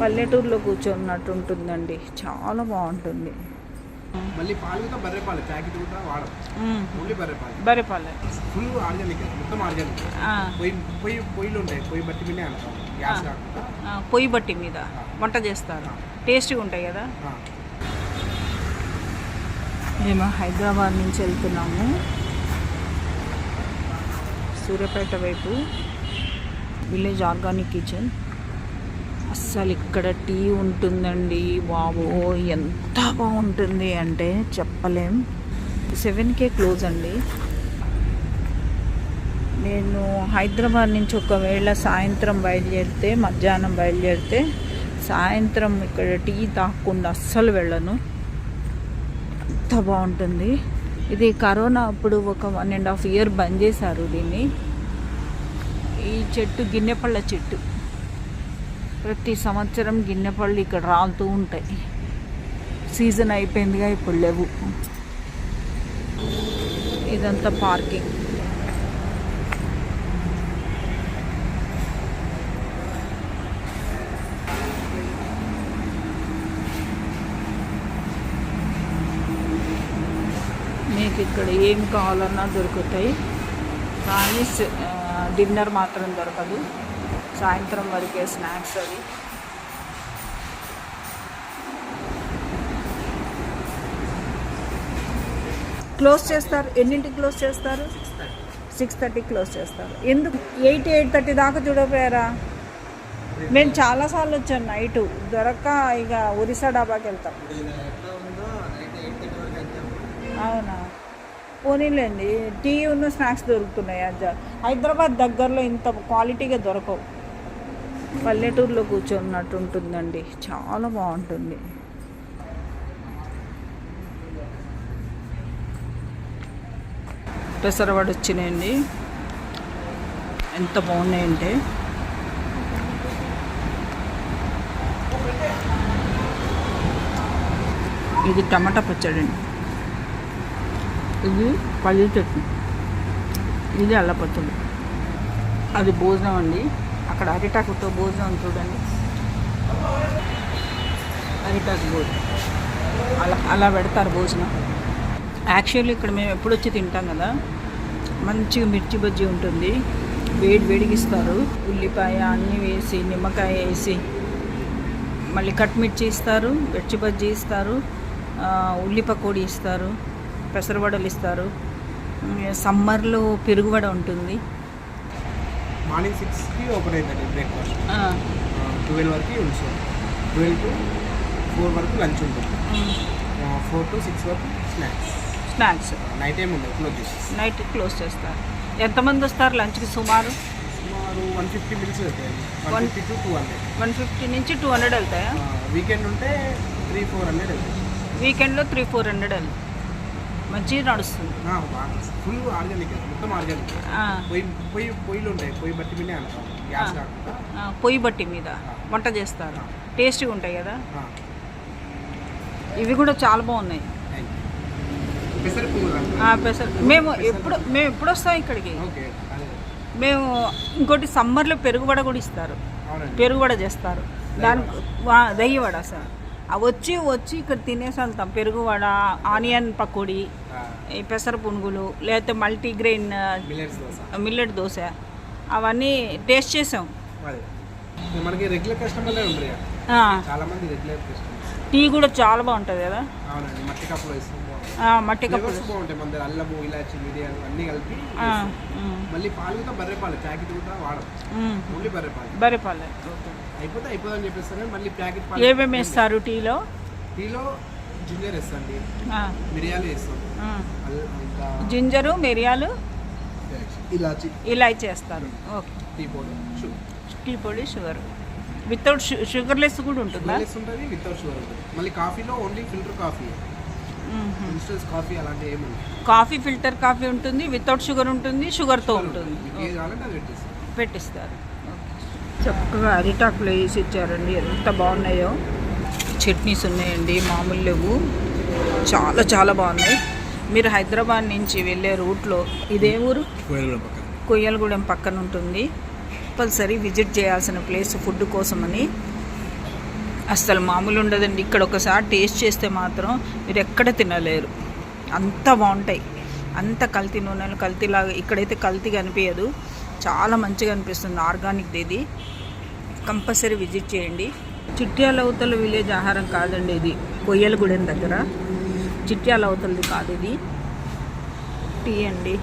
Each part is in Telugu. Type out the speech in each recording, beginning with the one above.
పల్లెటూరులో కూర్చున్నట్టు ఉంటుందండి, చాలా బాగుంటుంది. మళ్ళీ పాలు కూడా బర్రెపాలు ప్యాకెట్ కూడా వాడడం, ఓన్లీ బర్రెపాలు. బర్రెపాలే ఫుల్ ఆర్గానిక్, మొత్తం ఆర్గానిక్. పొయ్యిలు ఉంటాయి, పొయ్యి బట్టి మీద అంటాం, గ్యాస్ కాకుండా పొయ్యి బట్టి మీద వంట చేస్తారు, టేస్టీగా ఉంటాయి కదా. మేము హైదరాబాద్ నుంచి వెళ్తున్నాము సూర్యాపేట వైపు, విలేజ్ ఆర్గానిక్ కిచెన్. అస్సలు ఇక్కడ టీ ఉంటుందండి బాబో, ఎంత బాగుంటుంది అంటే చెప్పలేం. 7కే క్లోజ్ అండి. నేను హైదరాబాద్ నుంచి ఒకవేళ సాయంత్రం బయలుదేరితే, మధ్యాహ్నం బయలుదేరితే సాయంత్రం ఇక్కడ టీ తాగకుండా అస్సలు వెళ్ళను, అంత బాగుంటుంది. ఇది కరోనా అప్పుడు ఒక 1.5 ఇయర్ బంద్ చేశారు దీన్ని. ఈ చెట్టు గిన్నెపళ్ళ చెట్టు, ప్రతి సంవత్సరం గిన్నెపళ్ళు ఇక్కడ రాలుతూ ఉంటాయి. సీజన్ అయిపోయిందిగా, ఇప్పుడు లేవు. ఇదంతా పార్కింగ్. మీకు ఇక్కడ ఏం కావాలన్నా దొరుకుతాయి, కానీ డిన్నర్ మాత్రం దొరకదు, సాయంత్రం వరకే స్నాక్స్ అవి. క్లోజ్ చేస్తారు. ఎన్నింటికి క్లోజ్ చేస్తారు? 6:30 క్లోజ్ చేస్తారు. ఎందుకు 8-8:30 దాకా చూడకపోయారా? మేము చాలాసార్లు వచ్చాం, నైటు దొరక్క ఇక ఒరిస్సా డాబాకి వెళ్తాం. అవునా, పోనీలేండి, టీ ఉన్న స్నాక్స్ దొరుకుతున్నాయి. హైదరాబాద్ దగ్గరలో ఇంత క్వాలిటీగా దొరకవు. పల్లెటూరులో కూర్చున్నట్టు ఉంటుందండి, చాలా బాగుంటుంది. పెసరవడ వచ్చినాయండి, ఎంత బాగున్నాయంటే. ఇది టమాటా పచ్చడి అండి, ఇది పల్లి చట్నీ, ఇది అల్ల పచ్చడి. అది భోజనం అండి, అక్కడ అరిటాకుతో భోజనం చూడండి, అరిటాకు భోజనం అలా పెడతారు భోజనం. యాక్చువల్లీ ఇక్కడ మేము ఎప్పుడు వచ్చి తింటాం కదా, మంచిగా మిర్చి బజ్జీ ఉంటుంది, వేడికి ఇస్తారు, ఉల్లిపాయ అన్నీ వేసి, నిమ్మకాయ వేసి, మళ్ళీ కట్ మిర్చి ఇస్తారు, మిర్చి బజ్జీ ఇస్తారు, ఉల్లి పకోడీ ఇస్తారు, పెసరవడలు ఇస్తారు. సమ్మర్లో పెరుగువడ ఉంటుంది. మార్నింగ్ 6కి ఓపెన్ అవుతుంది బ్రేక్ఫాస్ట్, 12 వరకు ఉంటుంది, 12 to 4 వరకు లంచ్ ఉంటుంది, 4 to 6 వరకు స్నాక్స్. నైట్ ఏమి ఉండదు, క్లోజ్ చేస్తారు. నైట్ క్లోజ్ చేస్తారు. ఎంతమంది వస్తారు లంచ్కి? సుమారు 150 మినిట్స్ వెళ్తాయి, 150 to 200. 150 నుంచి 200 వెళ్తాయా? వీకెండ్ ఉంటే 300-400 వెళ్తాయి. వీకెండ్లో 300-400 వెళ్తాయి, మంచిగా నడుస్తుంది. ఫుల్ ఆర్గానిక్, మొత్తం ఆర్గానిక్. పొయ్యిలు ఉంటాయి, పొయ్యి బట్టి మీద అంటాం, గ్యాస్ కాకుండా పొయ్యి బట్టి మీద వంట చేస్తారు, టేస్టీగా ఉంటాయి కదా. ఇవి కూడా చాలా బాగున్నాయి. మేము ఎప్పుడు వస్తాం ఇక్కడికి? మేము ఇంకోటి సమ్మర్లో పెరుగువడ కూడా ఇస్తారు, పెరుగువడ చేస్తారు, దానికి దయ్యవడ సార్. అవి వచ్చి ఇక్కడ తినేసి వెళ్తాం. పెరుగువడ, ఆనియన్ పకోడీ, ఈ పెసర పునుగులు, లేకపోతే మల్టీగ్రెయిన్ మిల్లెట్ దోశ, అవన్నీ టేస్ట్ చేసాం. మనకి రెగ్యులర్ కస్టమర్లే ఉంటారు, చాలా మంది రెగ్యులర్ కస్టమర్స్. టీ కూడా చాలా బాగుంటుంది కదా. అవునండి, మట్టి కప్పులో ఇస్తాం, మట్టి కప్పులు బాగుంటాయి. మన దగ్గర అల్లము, ఇలాచి, మిరియాలు అన్నీ కలిపి. మళ్ళీ పాలు కూడా బర్రెపాలు ప్యాకెట్ కూడా వాడడం, ఓన్లీ బర్రెపాలే. అయిపోతుందని చెప్పేస్తాను. మళ్ళీ ప్యాకెట్ పాలు ఏమేమి వేస్తారు టీలో? జింజర్ వేస్తాండి, మిరియాలు వేస్తాం, జింజరు, మిరియాలు, ఇలాచి వేస్తారు. ఓకే. టీ పొడి, షుగర్. వితౌట్ షుగర్లెస్ కూడా ఉంటుందా? ఉంటుంది, వితౌట్ షుగర్ ఉంటుంది. మళ్ళీ కాఫీలో only filter coffee, instant coffee అలాంటి ఏమి ఉంటుంది. కాఫీ ఫిల్టర్ కాఫీ ఉంటుంది, వితౌట్ షుగర్ ఉంటుంది, షుగర్తో ఉంటుంది, పెట్టిస్తారు. చక్కగా అరిటాకులు వేసి ఇచ్చారండి, ఎంత బాగున్నాయో. చట్నీస్ ఉన్నాయండి, మామూలు లేవు, చాలా బాగున్నాయి. మీరు హైదరాబాద్ నుంచి వెళ్ళే రూట్లో ఇదే ఊరు? కొయ్యలగూడెం పక్కన ఉంటుంది. కంపల్సరీ విజిట్ చేయాల్సిన ప్లేస్ ఫుడ్ కోసమని. అస్సలు మామూలు ఉండదండి. ఇక్కడ ఒకసారి టేస్ట్ చేస్తే మాత్రం మీరు ఎక్కడ తినలేరు, అంత బాగుంటాయి. అంత కల్తీ నూనెలు కల్తీలాగా, ఇక్కడైతే కల్తీ కనిపించదు, చాలా మంచిగా అనిపిస్తుంది. ఆర్గానిక్ ఇది, కంపల్సరీ విజిట్ చేయండి. చిట్యాల అవతల విలేజ్ ఆహారం కాదండి ఇది, కొయ్యలగూడెం దగ్గర. చిట్యాల అవతలది కాదు ఇది. టీ అండి,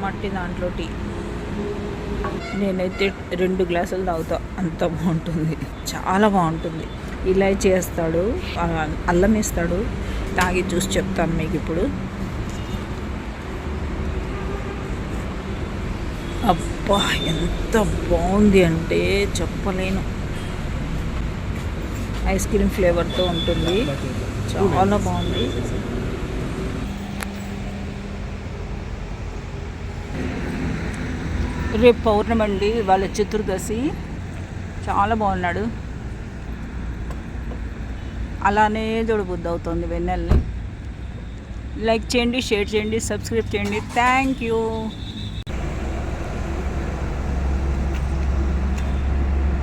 మట్టి దాంట్లో టీ. నేనైతే 2 గ్లాసులు తాగుతా, అంత బాగుంటుంది, చాలా బాగుంటుంది. ఇలాచీ వేస్తాడు, అల్లం వేస్తాడు. తాగి చూసి చెప్తాను మీకు ఇప్పుడు. అబ్బా ఎంత బాగుంది అంటే చెప్పలేను. ఐస్ క్రీమ్ ఫ్లేవర్తో ఉంటుంది, చాలా బాగుంది. రేపు పౌర్ణమి అండి, వాళ్ళ చతుర్దశి. చాలా బాగున్నాడు, అలానే చూడబుద్ధి అవుతుంది వెన్నెల్ని. లైక్ చేయండి, షేర్ చేయండి, సబ్స్క్రైబ్ చేయండి. Thank you.